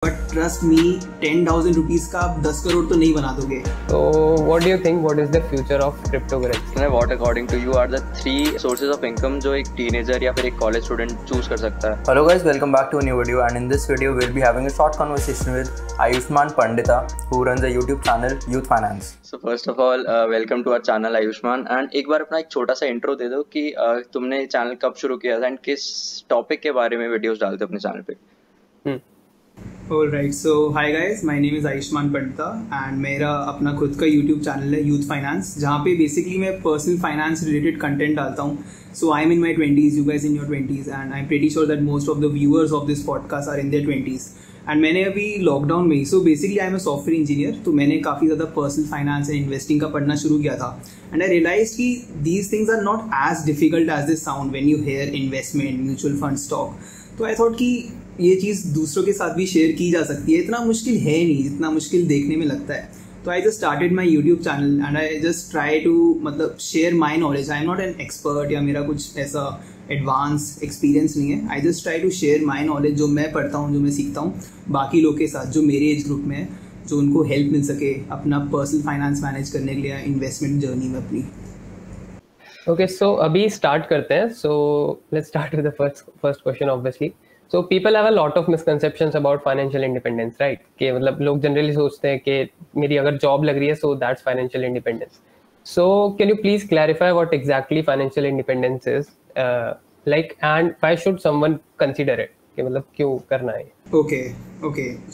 But trust me 10,000 rupees का आप 10 करोड़ तो नहीं बना दोगे. So what do you think? What is the future of cryptocurrency? What according to you are the three sources of income जो एक teenager या फिर एक college student choose कर सकता है? Hello guys, welcome back to a new video, and in this video we'll be having a short conversation with Ayushman Pandita, who runs a YouTube channel Youth Finance. So first of all, welcome to our channel Ayushman, and एक बार अपना एक छोटा सा intro दे दो कि तुमने channel कब शुरू किया था and किस टॉपिक के बारे में वीडियोस डालते हो अपने चैनल पे? Alright, so hi guys, my name is Ayushman Pandita and मेरा अपना खुद का YouTube चैनल है Youth Finance, जहाँ पे बेसिकली मैं पर्सनल फाइनेंस रिलेटेड कंटेंट डालता हूँ. So I am in my 20s, you guys in your 20s, and I'm pretty sure that most of the viewers of this podcast are in their 20s. And मैंने अभी lockdown में, so basically I am a software engineer, तो मैंने काफ़ी ज़्यादा personal finance and investing का पढ़ना शुरू किया था. एंड आई रियलाइज कि these things are not as difficult as they sound when you hear investment, mutual fund, stock. तो आई थॉट कि ये चीज़ दूसरों के साथ भी शेयर की जा सकती है. इतना मुश्किल है नहीं जितना मुश्किल देखने में लगता है. तो I just started my YouTube channel and I just try to मतलब share my knowledge. I am not an expert या मेरा कुछ ऐसा एडवांस एक्सपीरियंस नहीं है. I just try to share my knowledge, जो मैं पढ़ता हूँ, जो मैं सीखता हूँ बाकी लोग के साथ जो मेरे एज ग्रुप में है, जो उनको हेल्प मिल सके अपना पर्सनल फाइनेंस मैनेज करने के लिए इन्वेस्टमेंट जर्नी में अपनी. Okay, so अभी start करते हैं. So let's start with the first question obviously. So people have a lot of misconceptions about financial independence, right? कि मतलब लोग generally सोचते हैं कि मेरी अगर job लग रही है, so that's financial independence. So can you please clarify what exactly financial independence is, like, and why should someone consider it? कि मतलब क्यों करना है? Okay.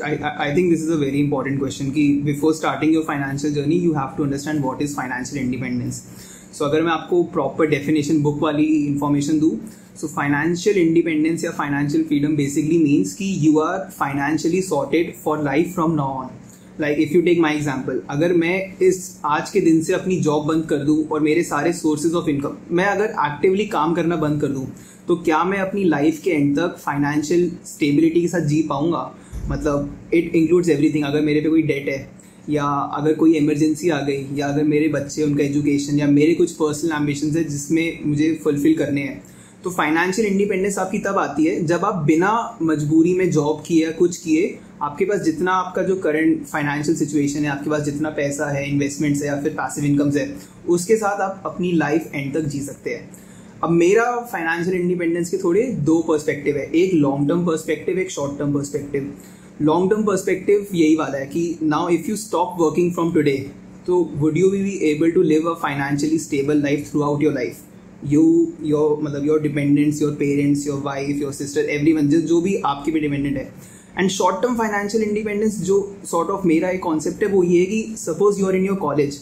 I think this is a very important question कि before starting your financial journey, you have to understand what is financial independence. So अगर मैं आपको proper definition book वाली इंफॉर्मेशन दूँ, सो फाइनेंशियल इंडिपेंडेंस या फाइनेंशियल फ्रीडम बेसिकली मीन्स कि you are financially sorted for life from now on. Like if you take my example, अगर मैं इस आज के दिन से अपनी जॉब बंद कर दूँ और मेरे सारे सोर्सेज ऑफ इनकम मैं अगर एक्टिवली काम करना बंद कर दूँ, तो क्या मैं अपनी लाइफ के एंड तक फाइनेंशियल स्टेबिलिटी के साथ जी पाऊँगा? मतलब इट इंक्लूड्स एवरीथिंग. अगर मेरे पे कोई डेट है, या अगर कोई इमरजेंसी आ गई, या अगर मेरे बच्चे उनका एजुकेशन, या मेरे कुछ पर्सनल एम्बिशंस है जिसमें मुझे फुलफिल करने हैं, तो फाइनेंशियल इंडिपेंडेंस आपकी तब आती है जब आप बिना मजबूरी में जॉब किए या कुछ किए, आपके पास जितना आपका जो करंट फाइनेंशियल सिचुएशन है, आपके पास जितना पैसा है, इन्वेस्टमेंट्स है या फिर पैसिव इनकम्स है, उसके साथ आप अपनी लाइफ एंड तक जी सकते हैं. अब मेरा फाइनेंशियल इंडिपेंडेंस के थोड़े दो पर्सपेक्टिव है, एक लॉन्ग टर्म पर्सपेक्टिव, एक short term perspective. Long term perspective यही वाला है कि now if you stop working from today, तो would you be able to live a financially stable life throughout your life. Your dependents, your parents, your wife, your sister, everyone जो भी आपके भी dependent है. And short term financial independence जो sort of मेरा एक concept है, वो ये है कि suppose you are in your college,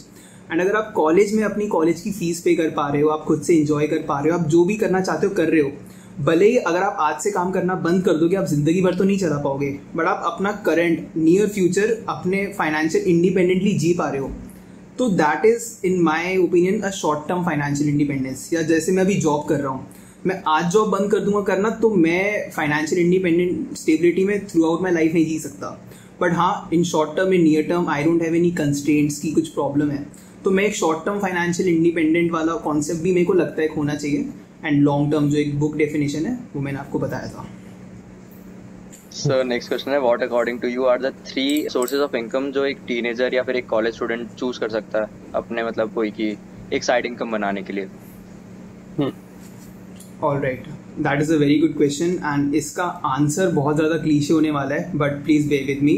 and अगर आप कॉलेज में अपनी कॉलेज की फीस पे कर पा रहे हो, आप खुद से इंजॉय कर पा रहे हो, आप जो भी करना चाहते हो कर रहे हो, भले ही अगर आप आज से काम करना बंद कर दोगे, आप जिंदगी भर तो नहीं चला पाओगे, बट आप अपना करंट नियर फ्यूचर अपने फाइनेंशियल इंडिपेंडेंटली जी पा रहे हो, तो that is in my opinion a short term financial independence. या जैसे मैं अभी जॉब कर रहा हूँ, मैं आज जॉब बंद कर दूंगा करना, तो मैं फाइनेंशियल इंडिपेंडेंट स्टेबिलिटी में थ्रू आउट माई लाइफ नहीं जी सकता. बट हाँ, in short term, in near term, I don't have any constraints की कुछ प्रॉब्लम है, तो मैं एक शॉर्ट टर्म फाइनेंशियल इंडिपेंडेंट वाला कॉन्सेप्ट भी मेरे को लगता है होना चाहिए. एंड लॉन्ग टर्म जो एक बुक डेफिनेशन है वो मैंने आपको बताया था. So next question है, what according to you are the three sources of income जो एक टीनेजर या फिर एक कॉलेज स्टूडेंट चूज कर सकता है अपने मतलब कोई की एक साइड इनकम बनाने के लिए? Alright, that is a very good question and इसका आंसर बहुत ज़्यादा क्लीशे होने वाला है, but please bear with me.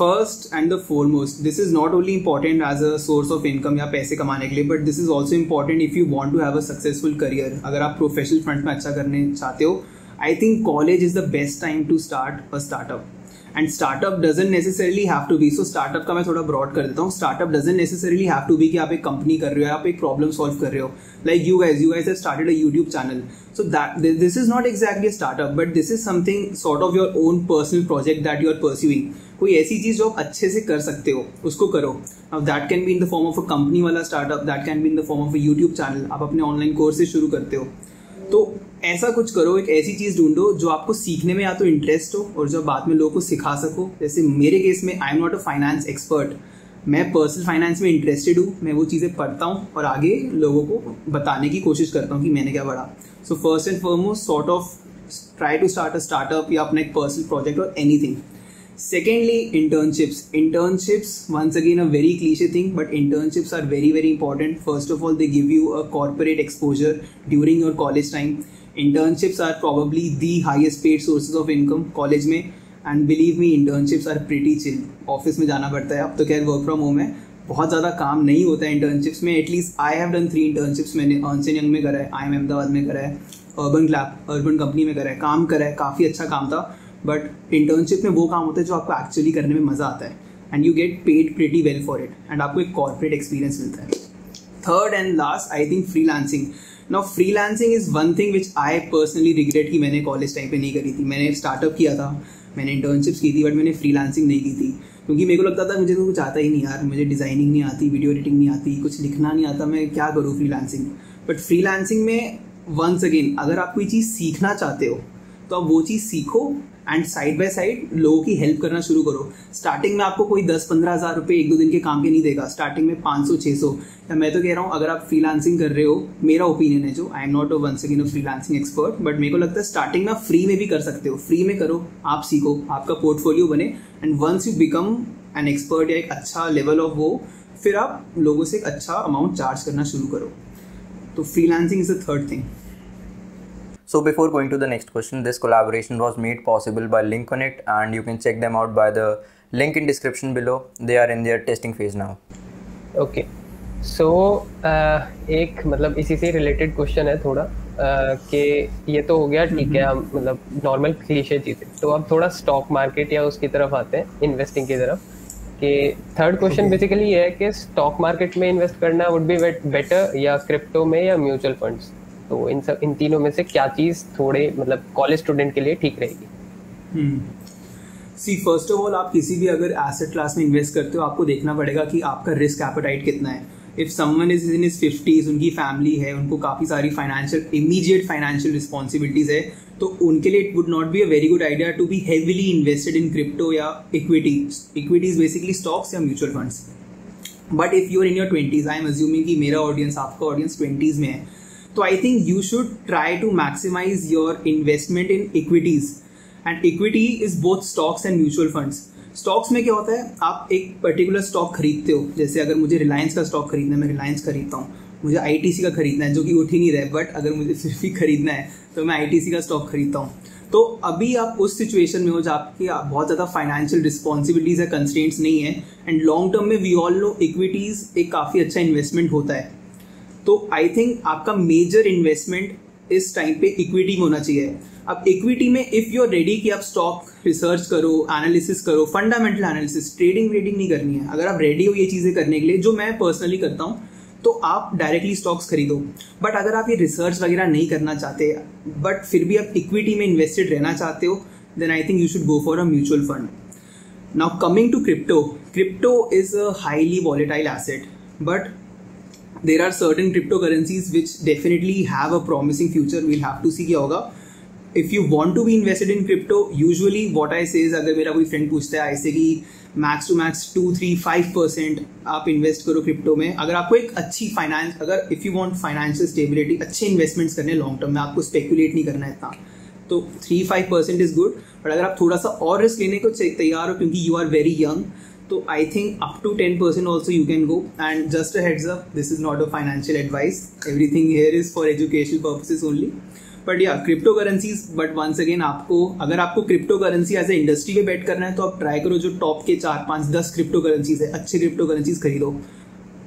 First and the foremost, this is not only important as a source of income या पैसे कमाने के लिए, but this is also important if you want to have a successful career. अगर आप professional front में अच्छा करने चाहते हो, I think college is the best time to start a startup. And startup doesn't necessarily have to be, so startup का मैं थोड़ा broad कर देता हूँ. Startup doesn't necessarily have to be कि आप एक कंपनी कर रहे हो, आप एक प्रॉब्लम सॉल्व कर रहे हो. Like you guys have started a YouTube channel. So that this is not exactly a startup, but this is something sort of your own personal project that you are pursuing. कोई ऐसी चीज़ जो आप अच्छे से कर सकते हो उसको करो. Now that can be in the form of a company वाला startup, that can be in the form of a YouTube channel. आप अपने ऑनलाइन कोर्सेज शुरू करते हो, तो ऐसा कुछ करो, एक ऐसी चीज़ ढूंढो जो आपको सीखने में या तो इंटरेस्ट हो और जो बाद में लोगों को सिखा सको. जैसे मेरे केस में आई am not a finance expert, मैं पर्सनल फाइनेंस में इंटरेस्टेड हूँ, मैं वो चीज़ें पढ़ता हूँ और आगे लोगों को बताने की कोशिश करता हूँ कि मैंने क्या पढ़ा. So first and foremost sort of try to start a startup या अपना एक पर्सनल प्रोजेक्ट और anything. Secondly, internships once again a very cliche thing, but internships are very very important. First of all, they give you a corporate exposure during your college time. Internships are probably the highest paid sources of income college में, and believe me, internships are pretty chill. Office में जाना पड़ता है, अब तो खैर work from home है, बहुत ज़्यादा काम नहीं होता है इंटर्नशिप्स में. At least I have done 3 internships. मैंने अर्नस्ट एंड यंग में करा है, IIM अहमदाबाद में करा है, अर्बन कंपनी में करा है, काम करा है, काफ़ी अच्छा काम था. बट इंटर्नशिप में वो काम होता है जो आपको एक्चुअली करने में मज़ा आता है, and you get paid pretty well for it, and आपको एक कॉर्पोरेट एक्सपीरियंस मिलता है. Third and last, I think freelancing. Now freelancing is one thing which I personally regret कि मैंने कॉलेज टाइम पे नहीं करी थी. मैंने स्टार्टअप किया था, मैंने इंटर्नशिप्स की थी, बट मैंने फ्रीलांसिंग नहीं की थी क्योंकि मेरे को लगता था मुझे तो कुछ आता ही नहीं यार, मुझे डिज़ाइनिंग नहीं आती, वीडियो एडिटिंग नहीं आती, कुछ लिखना नहीं आता, मैं क्या करूँ फ्रीलांसिंग. बट फ्रीलांसिंग में वंस अगेन, अगर आप कोई चीज़ सीखना चाहते हो तो आप वो चीज़ सीखो एंड साइड बाय साइड लोगों की हेल्प करना शुरू करो. स्टार्टिंग में आपको कोई 10-15 हज़ार रुपये 1-2 दिन के काम के नहीं देगा. स्टार्टिंग में 500-600, या मैं तो कह रहा हूँ अगर आप फ्रीलांसिंग कर रहे हो, मेरा ओपिनियन है जो, I am not once again a freelancing expert, but मेरे को लगता है स्टार्टिंग में आप फ्री में भी कर सकते हो. फ्री में करो, आप सीखो, आपका पोर्टफोलियो बने, and once you become an expert या एक अच्छा लेवल ऑफ वो, फिर आप लोगों से एक अच्छा अमाउंट चार्ज करना शुरू करो. तो freelancing is the third thing. So before going to the next question, this collaboration was made possible by Link Connect, and you can check them out by the link in description below. They are in their testing phase now. Okay. So एक मतलब इसी से related question है थोड़ा कि ये तो हो गया ठीक है, हम मतलब नॉर्मल क्लीशे चीज़ें, तो अब थोड़ा स्टॉक मार्केट या उसकी तरफ आते हैं, इन्वेस्टिंग की तरफ. कि थर्ड क्वेश्चन बेसिकली ये है कि स्टॉक मार्केट में इन्वेस्ट करना वुड बी बेटर या क्रिप्टो में या म्यूचुअल फंड्स. तो इन तीनों में से क्या चीज़ थोड़े मतलब कॉलेज स्टूडेंट के लिए ठीक रहेगी? सी फर्स्ट ऑफ ऑल, आप किसी भी अगर एसेट क्लास में इन्वेस्ट करते हो, आपको देखना पड़ेगा कि आपका रिस्क एपेटाइट कितना है. If someone is in his 50s, उनकी फैमिली है, उनको काफ़ी सारी इमीडिएट फाइनेंशियल रिस्पॉन्सिबिलिटीज है, तो उनके लिए it would not be a very good idea to be heavily invested in crypto या इक्विटीज बेसिकली स्टॉक्स या mutual funds. But if you are in your 20s, I am assuming कि मेरा audience, आपका audience 20s में है, तो I think you should try to maximize your investment in equities, and equity is both stocks and mutual funds. Stocks में क्या होता है, आप एक पर्टिकुलर स्टॉक खरीदते हो. जैसे अगर मुझे रिलायंस का स्टॉक खरीदना है, मैं रिलायंस खरीदता हूँ. मुझे ITC का खरीदना है जो कि उठ ही नहीं रहा है, बट अगर मुझे सिर्फ ही खरीदना है तो मैं ITC का स्टॉक खरीदता हूँ. तो अभी आप उस सिचुएशन में हो जहाँ आपकी बहुत ज़्यादा फाइनेंशियल रिस्पॉन्सिबिलिटीज है, कंस्ट्रेंट्स नहीं है, एंड लॉन्ग टर्म में वी ऑल नो इक्विटीज़ एक काफ़ी अच्छा इन्वेस्टमेंट होता है. तो आई थिंक आपका मेजर इन्वेस्टमेंट इस टाइम पे इक्विटी में होना चाहिए. अब इक्विटी में इफ़ यू आर रेडी कि आप स्टॉक रिसर्च करो, एनालिसिस करो, फंडामेंटल एनालिसिस, ट्रेडिंग नहीं करनी है, अगर आप रेडी हो ये चीज़ें करने के लिए, जो मैं पर्सनली करता हूँ, तो आप डायरेक्टली स्टॉक्स खरीदो. बट अगर आप ये रिसर्च वगैरह नहीं करना चाहते, बट फिर भी आप इक्विटी में इन्वेस्टेड रहना चाहते हो, then I think you should go for a mutual fund. Now coming to crypto is a highly volatile asset, but there are certain cryptocurrencies which definitely have a promising future. We'll have to see क्या होगा. If you want to be invested in crypto, usually what I say is, अगर मेरा कोई friend पूछता है ऐसे कि max to max 2-3-5% आप इन्वेस्ट करो क्रिप्टो में, अगर आपको एक अच्छी फाइनेंस, अगर if you want financial stability, अच्छे इन्वेस्टमेंट्स करने लॉन्ग टर्म में, आपको स्पेकुलेट नहीं करना है इतना, तो 3-5% इज गुड. बट अगर आप थोड़ा सा और रिस्क लेने को तैयार हो क्योंकि यू आर वेरी यंग, तो I think up to 10% also you can go. And just a heads up, this is not a financial advice. Everything here is for educational purposes only. But yeah, cryptocurrencies. But once again, अगर आपको crypto currency as a industry पे bet करना है, तो आप try करो जो top के 4-5-10 क्रिप्टो करेंसीज है, अच्छे क्रिप्टो करेंसीज खरीदो.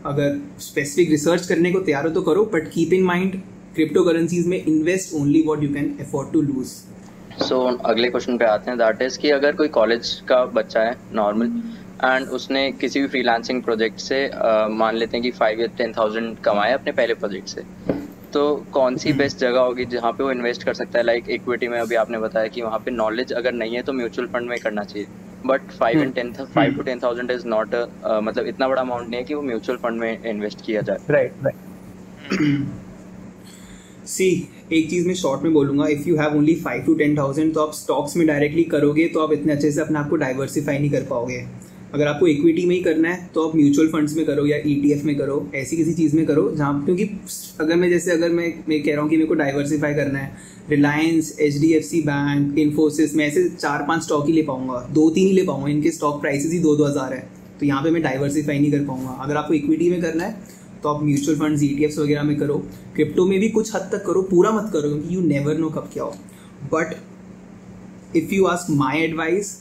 अगर स्पेसिफिक रिसर्च करने को तैयार हो तो करो, but keep in mind crypto currencies में invest only what you can afford to lose. So अगले क्वेश्चन पे आते हैं, दैट इज कि अगर कोई कॉलेज का बच्चा है नॉर्मल, एंड उसने किसी भी फ्रीलांसिंग प्रोजेक्ट से मान लेते हैं कि 5 या 10,000 कमाए अपने पहले प्रोजेक्ट से, तो कौन सी बेस्ट जगह होगी जहाँ पे वो इन्वेस्ट कर सकता है? लाइक इक्विटी में अभी आपने बताया कि वहाँ पे नॉलेज अगर नहीं है तो म्यूचुअल फंड में करना चाहिए, बट 5 to 10,000 इज नॉट मतलब इतना बड़ा अमाउंट नहीं है कि वो म्यूचुअल फंड में इन्वेस्ट किया जाए. राइट. सी एक चीज़ मैं शॉर्ट में बोलूँगा, if you have only 5 to 10,000 तो आप स्टॉक्स में डायरेक्टली करोगे तो आप इतने अच्छे से अपने आप को डाइवर्सिफाई नहीं कर पाओगे. अगर आपको इक्विटी में ही करना है तो आप म्यूचुअल फंड्स में करो या ETF में करो, ऐसी किसी चीज़ में करो जहाँ, क्योंकि अगर मैं कह रहा हूँ कि मेरे को डाइवर्सिफाई करना है, रिलायंस, HDFC बैंक, इन्फोसिस, मैं ऐसे 4-5 स्टॉक ही ले पाऊंगा, 2-3 ही ले पाऊंगा, इनके स्टॉक प्राइसेस ही 2-2 हज़ार है, तो यहाँ पे मैं डाइवर्सिफाई नहीं कर पाऊंगा। अगर आपको इक्विटी में करना है तो आप म्यूचुअल फंड्स, ETFs वगैरह में करो, क्रिप्टो में भी कुछ हद तक करो, पूरा मत करो क्योंकि यू नेवर नो कब क्या हो। But if you ask my advice,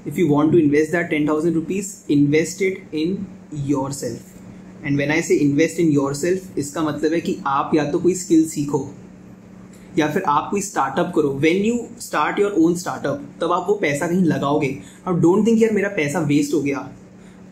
if you want to invest that 10,000 rupees, invest it in yourself. And when I say invest in yourself, इसका मतलब है कि आप या तो कोई स्किल सीखो या फिर आप कोई स्टार्टअप करो। When you start your own startup, तब आप वो पैसा कहीं लगाओगे। अब डोंट थिंक यार मेरा पैसा वेस्ट हो गया।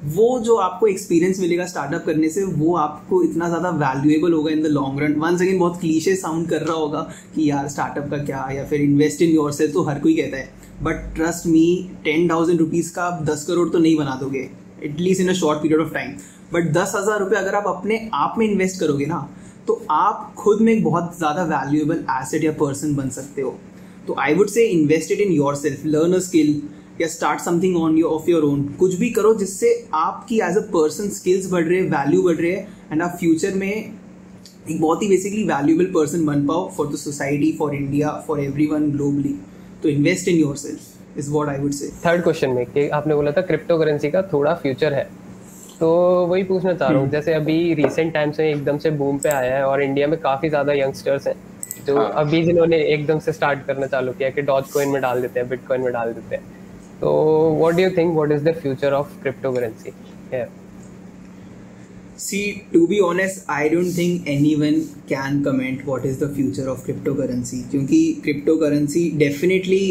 वो जो आपको एक्सपीरियंस मिलेगा स्टार्टअप करने से, वो आपको इतना ज़्यादा वैल्यूएबल होगा in the long run. Once again बहुत क्लीशे साउंड कर रहा होगा कि यार स्टार्टअप का क्या, या फिर इन्वेस्ट इन योरसेल्फ तो हर कोई कहता है, बट ट्रस्ट मी 10,000 रुपीज़ का आप 10 करोड़ तो नहीं बना दोगे, at least in a short period of time. But 10,000 रुपये अगर आप अपने आप में इन्वेस्ट करोगे ना, तो आप खुद में एक बहुत ज़्यादा वैल्यूएबल एसेट या पर्सन बन सकते हो। तो I would say invest it in yourself, learn a skill या start something of your own. कुछ भी करो जिससे आपकी एज अ पर्सन स्किल्स बढ़ रहे हैं, वैल्यू बढ़ रही है, एंड आप फ्यूचर में एक बहुत ही बेसिकली वैल्यूएबल पर्सन बन पाओ for the society, for India, for everyone globally. तो invest in yourself is what I would say. Third question में कि आपने बोला था क्रिप्टो करेंसी का थोड़ा फ्यूचर है, तो वही पूछना चाह रहा हूँ, जैसे अभी रिसेंट टाइम्स में एकदम से बूम पे आया है और इंडिया में काफ़ी ज़्यादा यंगस्टर्स हैं जो अभी जिन्होंने एकदम से स्टार्ट करना चालू किया कि डॉज कॉइन में डाल देते हैं, बिटकॉइन में डाल देते हैं। So what do you think, what is the future of cryptocurrency? Yeah. See, to be honest, I don't think anyone can comment what is the future of cryptocurrency, क्योंकि cryptocurrency definitely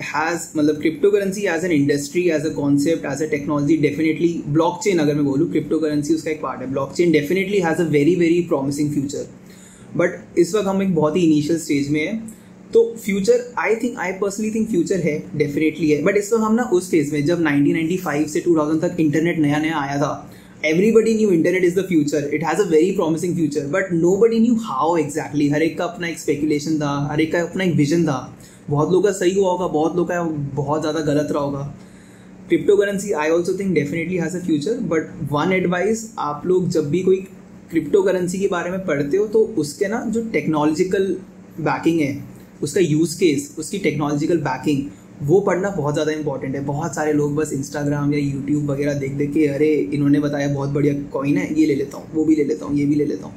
has, मतलब cryptocurrency as an industry, as a concept, as a technology, definitely blockchain अगर मैं बोलूँ cryptocurrency उसका एक part है, blockchain definitely has a very very promising future, but इस वक्त हम एक बहुत ही initial stage में है। तो future I personally think future है, डेफिनेटली है, बट इस वक्त हम ना उस फेज में जब 1995 से 2000 तक इंटरनेट नया नया आया था, everybody knew internet is the future, it has a very promising future, but nobody knew how exactly. हर एक का अपना एक स्पेकुलेशन था, हर एक का अपना एक विजन था, बहुत लोगों का सही हुआ होगा, बहुत लोगों का बहुत ज़्यादा गलत रहा होगा। Crypto currency I also think definitely has a future, but one advice, आप लोग जब भी कोई क्रिप्टो करेंसी के बारे में पढ़ते हो तो उसके ना जो टेक्नोलॉजिकल बैकिंग है, उसका यूज़ केस, उसकी टेक्नोलॉजिकल बैकिंग, वो पढ़ना बहुत ज़्यादा इंपॉर्टेंट है। बहुत सारे लोग बस इंस्टाग्राम या यूट्यूब वगैरह देख देख के अरे इन्होंने बताया बहुत बढ़िया कॉइन है, ये ले लेता हूँ, वो भी ले लेता हूँ, ये भी ले लेता हूँ।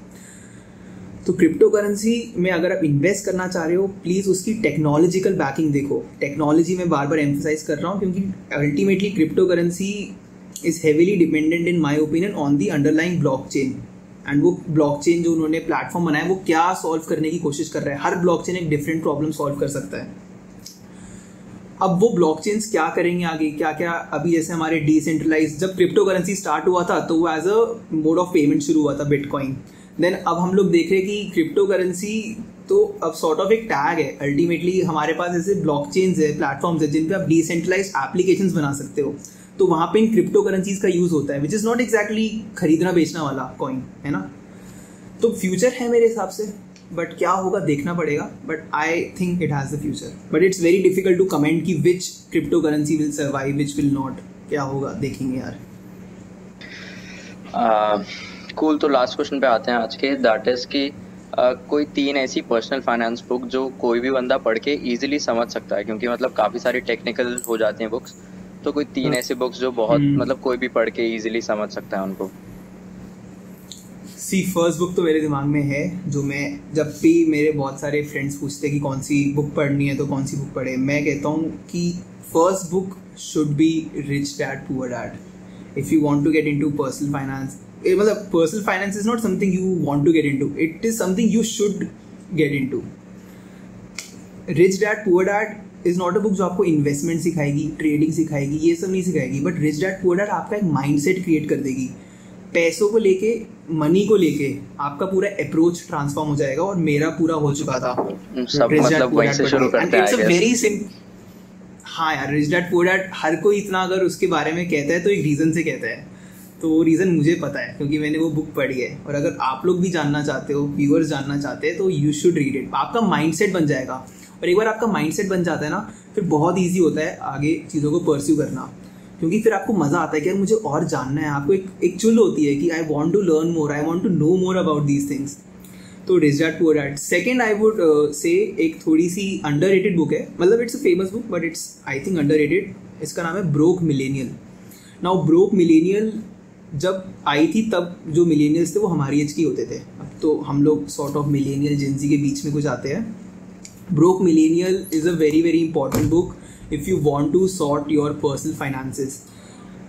तो क्रिप्टो करेंसी में अगर आप इन्वेस्ट करना चाह रहे हो, प्लीज़ उसकी टेक्नोलॉजिकल बैकिंग देखो। टेक्नोलॉजी में बार बार एम्फसाइज कर रहा हूँ क्योंकि ultimately crypto currency is heavily dependent in my opinion on the underlying blockchain. And वो ब्लॉकचेन जो उन्होंने प्लेटफॉर्म बनाया, वो क्या सॉल्व करने की कोशिश कर रहा है। हर ब्लॉकचेन एक डिफरेंट प्रॉब्लम सॉल्व कर सकता है। अब वो ब्लॉकचेन्स क्या करेंगे आगे, क्या क्या, अभी जैसे हमारे डिसेंट्रलाइज, जब क्रिप्टो करेंसी स्टार्ट हुआ था तो वो as a mode of payment शुरू हुआ था, बिटकॉइन। देन अब हम लोग देख रहे हैं कि क्रिप्टो करेंसी तो अब सॉर्ट ऑफ एक टैग है। अल्टीमेटली हमारे पास ऐसे ब्लॉकचेन्स है, प्लेटफॉर्म्स है जिन पे आप डिसेंट्रलाइज एप्लीकेशंस बना सकते हो, तो वहाँ पे इन क्रिप्टो करेंसीज का यूज होता है, विच इज नॉट एग्जैक्टली खरीदना बेचना वाला कॉइन, है ना। तो फ्यूचर है मेरे हिसाब से, बट क्या होगा देखना पड़ेगा, but I think it has the future, but it's very difficult to comment कि which crypto currency will survive, which will not, क्या होगा देखेंगे यार। कूल। तो लास्ट क्वेश्चन पे आते हैं आज के, दैट इज कि कोई 3 ऐसी पर्सनल फाइनेंस बुक जो कोई भी बंदा पढ़ के इजीली समझ सकता है, क्योंकि मतलब काफ़ी सारी टेक्निकल हो जाती हैं बुक्स, तो कोई 3 ऐसे बुक्स जो बहुत मतलब कोई भी पढ़ के इजीली समझ सकता है उनको। सी फर्स्ट बुक तो मेरे दिमाग में है, जो मैं जब भी मेरे बहुत सारे फ्रेंड्स पूछते हैं कि कौन सी बुक पढ़नी है तो कौन सी बुक पढ़े, मैं कहता हूँ कि first book should be Rich Dad Poor Dad. If you want to get into personal finance, मतलब personal finance is not something you want to get into, it is something you should get into. Rich Dad Poor Dad is not a book जो आपको investment सिखाएगी, trading सिखाएगी, ये सब नहीं सिखाएगी, but Rich Dad Poor Dad आपका एक माइंडसेट क्रिएट कर देगी। पैसों को लेके, मनी को लेके आपका पूरा अप्रोच ट्रांसफॉर्म हो जाएगा, और मेरा पूरा हो चुका था। सब मतलब वहीं से शुरू करते हैं। Very simple. हाँ यार, रिच डैड पुअर डैड हर कोई इतना अगर उसके बारे में कहता है तो एक रीज़न से कहता है, तो वो रीज़न मुझे पता है क्योंकि मैंने वो बुक पढ़ी है। और अगर आप लोग भी जानना चाहते हो, व्यूअर्स जानना चाहते हैं, तो यू शुड रीड इट। आपका माइंडसेट बन जाएगा, और एक बार आपका माइंडसेट बन जाता है ना, फिर बहुत ईजी होता है आगे चीज़ों को परस्यू करना। क्योंकि फिर आपको मजा आता है कि यार मुझे और जानना है, आपको एक चुल होती है कि I want to learn more, I want to know more about these things. तो Rich Dad Poor Dad. Second I would say एक थोड़ी सी अंडररेटेड बुक है, मतलब it's a famous book but it's I think underrated. इसका नाम है Broke Millennial. Now Broke Millennial जब आई थी तब जो मिलेनियल्स थे वो हमारी एज के होते थे. अब तो हम लोग सॉर्ट ऑफ मिलेनियल जेंजी के बीच में कुछ आते हैं. Broke millennial is a very very important book if you want to sort your personal finances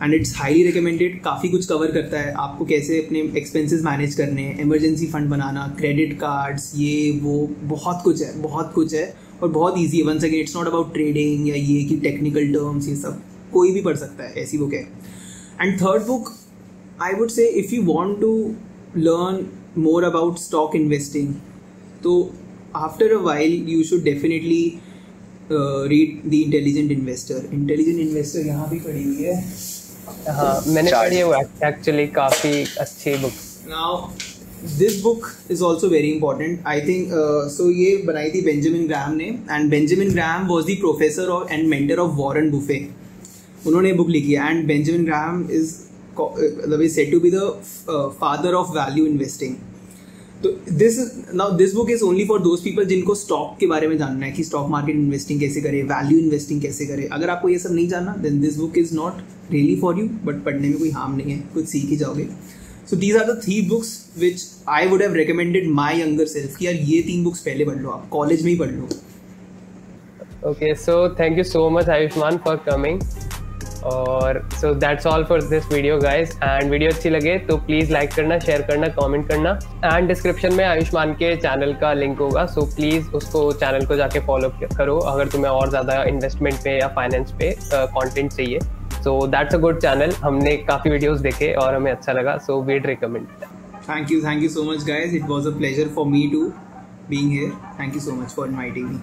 and it's highly recommended. काफ़ी कुछ कवर करता है, आपको कैसे अपने एक्सपेंसेस मैनेज करने हैं, इमरजेंसी फंड बनाना, क्रेडिट कार्ड्स, ये वो बहुत कुछ है, बहुत कुछ है और बहुत ईजी है. Once again it's not about trading या ये कि टेक्निकल टर्म्स, ये सब कोई भी पढ़ सकता है, ऐसी बुक है. And third book I would say if you want to learn more about stock investing, so after a while you should definitely read The Intelligent Investor. Intelligent Investor यहाँ भी पढ़ी हुई है. हाँ, मैंने पढ़ी है वो एक्चुअली, काफ़ी अच्छी book. Now this book is also very important. I think so ये बनाई थी बेंजामिन ग्राहम ने, and Benjamin Graham was the professor and mentor of Warren Buffett. उन्होंने बुक लिखी है and Benjamin Graham is said to be the father of value investing. तो this book is only for those people जिनको stock के बारे में जानना है कि स्टॉक मार्केट इन्वेस्टिंग कैसे करें, वैल्यू इन्वेस्टिंग कैसे करें. अगर आपको ये सब नहीं जानना then this book is not really for you, but पढ़ने में कोई हार्म नहीं है, कुछ सीख ही जाओगे. So these are the 3 books which I would have recommended my younger self कि यार ये 3 बुक्स पहले पढ़ लो, आप कॉलेज में ही पढ़ लो. Okay, so thank you so much Ayushman for coming. और so that's all for this video guys. And video अच्छी लगे तो प्लीज़ लाइक करना, शेयर करना, कमेंट करना. एंड डिस्क्रिप्शन में आयुष्मान के चैनल का लिंक होगा, सो प्लीज़ उसको चैनल को जाके फॉलो करो अगर तुम्हें और ज़्यादा इन्वेस्टमेंट पे या फाइनेंस पे कंटेंट चाहिए. So that's a good channel. हमने काफ़ी वीडियोज़ देखे और हमें अच्छा लगा, so we'd recommend. Thank you so much guys. It was a pleasure for me to being here. Thank you so much for inviting me.